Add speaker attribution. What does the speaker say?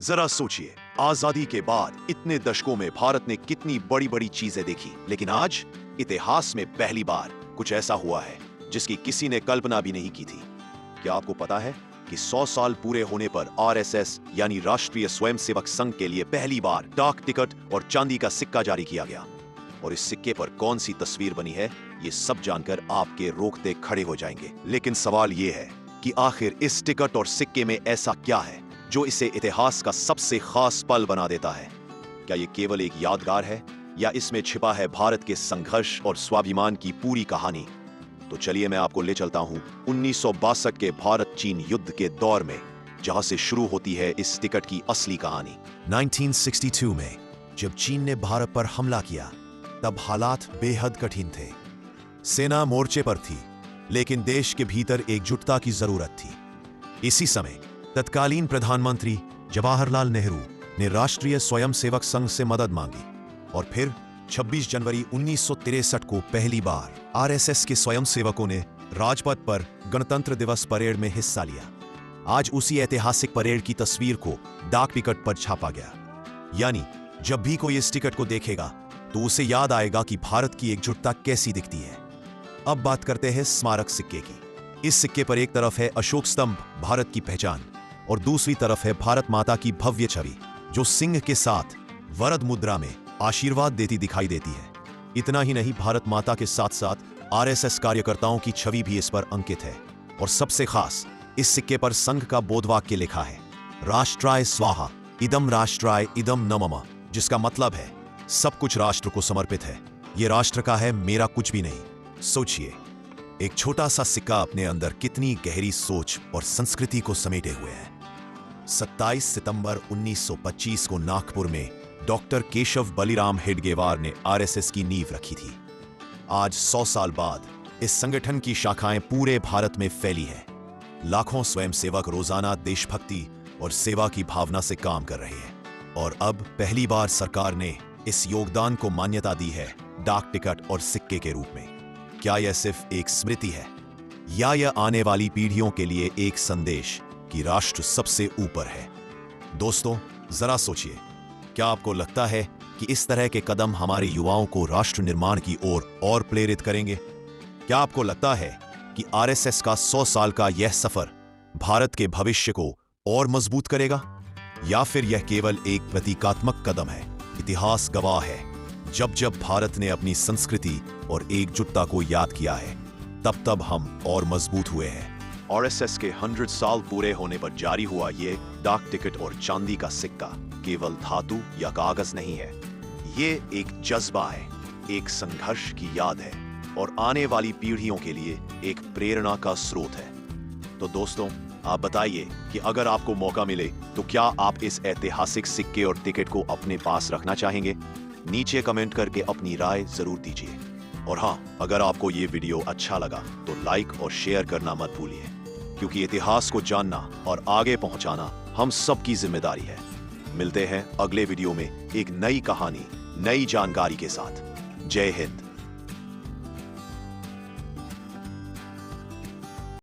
Speaker 1: जरा सोचिए, आजादी के बाद इतने दशकों में भारत ने कितनी बड़ी बड़ी चीजें देखी, लेकिन आज इतिहास में पहली बार कुछ ऐसा हुआ है जिसकी किसी ने कल्पना भी नहीं की थी। क्या आपको पता है कि 100 साल पूरे होने पर आरएसएस यानी राष्ट्रीय स्वयंसेवक संघ के लिए पहली बार डाक टिकट और चांदी का सिक्का जारी किया गया? और इस सिक्के पर कौन सी तस्वीर बनी है, ये सब जानकर आपके रोकते खड़े हो जाएंगे। लेकिन सवाल ये है कि आखिर इस टिकट और सिक्के में ऐसा क्या है जो इसे इतिहास का सबसे खास पल बना देता है? क्या ये केवल एक यादगार है या इसमें छिपा है भारत के संघर्ष और स्वाभिमान की पूरी कहानी? तो चलिए मैं आपको ले चलता हूं 1962 के भारत चीन युद्ध के दौर में, जहां से शुरू होती है इस टिकट की असली कहानी। 1962 में जब चीन ने भारत पर हमला किया, तब हालात बेहद कठिन थे। सेना मोर्चे पर थी, लेकिन देश के भीतर एकजुटता की जरूरत थी। इसी समय तत्कालीन प्रधानमंत्री जवाहरलाल नेहरू ने राष्ट्रीय स्वयंसेवक संघ से मदद मांगी और फिर 26 जनवरी 1963 को पहली बार आरएसएस के स्वयंसेवकों ने राजपथ पर गणतंत्र दिवस परेड में हिस्सा लिया। आज उसी ऐतिहासिक परेड की तस्वीर को डाक टिकट पर छापा गया। यानी जब भी कोई इस टिकट को देखेगा तो उसे याद आएगा कि भारत की एकजुटता कैसी दिखती है। अब बात करते हैं स्मारक सिक्के की। इस सिक्के पर एक तरफ है अशोक स्तंभ, भारत की पहचान, और दूसरी तरफ है भारत माता की भव्य छवि जो सिंह के साथ वरद मुद्रा में आशीर्वाद देती दिखाई देती है। इतना ही नहीं, भारत माता के साथ साथ आरएसएस कार्यकर्ताओं की छवि भी इस पर अंकित है। और सबसे खास, इस सिक्के पर संघ का बोधवाक्य लिखा है, राष्ट्राय स्वाहा इदम राष्ट्राय इदम नमः, जिसका मतलब है सब कुछ राष्ट्र को समर्पित है, ये राष्ट्र का है, मेरा कुछ भी नहीं। सोचिए, एक छोटा सा सिक्का अपने अंदर कितनी गहरी सोच और संस्कृति को समेटे हुए है। 27 सितंबर 1925 को नागपुर में डॉक्टर केशव बलिराम हेडगेवार ने आरएसएस की नींव रखी थी। आज 100 साल बाद इस संगठन की शाखाएं पूरे भारत में फैली हैं। लाखों स्वयंसेवक रोजाना देशभक्ति और सेवा की भावना से काम कर रहे हैं। और अब पहली बार सरकार ने इस योगदान को मान्यता दी है डाक टिकट और सिक्के के रूप में। क्या यह सिर्फ एक स्मृति है या यह आने वाली पीढ़ियों के लिए एक संदेश कि राष्ट्र सबसे ऊपर है? दोस्तों, जरा सोचिए, क्या आपको लगता है कि इस तरह के कदम हमारे युवाओं को राष्ट्र निर्माण की ओर और प्रेरित करेंगे? क्या आपको लगता है कि आरएसएस का 100 साल का यह सफर भारत के भविष्य को और मजबूत करेगा, या फिर यह केवल एक प्रतीकात्मक कदम है? इतिहास गवाह है, जब जब भारत ने अपनी संस्कृति और एकजुटता को याद किया है, तब तब हम और मजबूत हुए हैं। आरएसएस के 100 साल पूरे होने पर जारी हुआ ये डाक टिकट और चांदी का सिक्का केवल धातु या कागज नहीं है, ये एक जज्बा है, एक संघर्ष की याद है और आने वाली पीढ़ियों के लिए एक प्रेरणा का स्रोत है। तो दोस्तों, आप बताइए कि अगर आपको मौका मिले तो क्या आप इस ऐतिहासिक सिक्के और टिकट को अपने पास रखना चाहेंगे? नीचे कमेंट करके अपनी राय जरूर दीजिए। और हाँ, अगर आपको ये वीडियो अच्छा लगा तो लाइक और शेयर करना मत भूलिए, क्योंकि इतिहास को जानना और आगे पहुंचाना हम सबकी जिम्मेदारी है। मिलते हैं अगले वीडियो में एक नई कहानी, नई जानकारी के साथ। जय हिंद।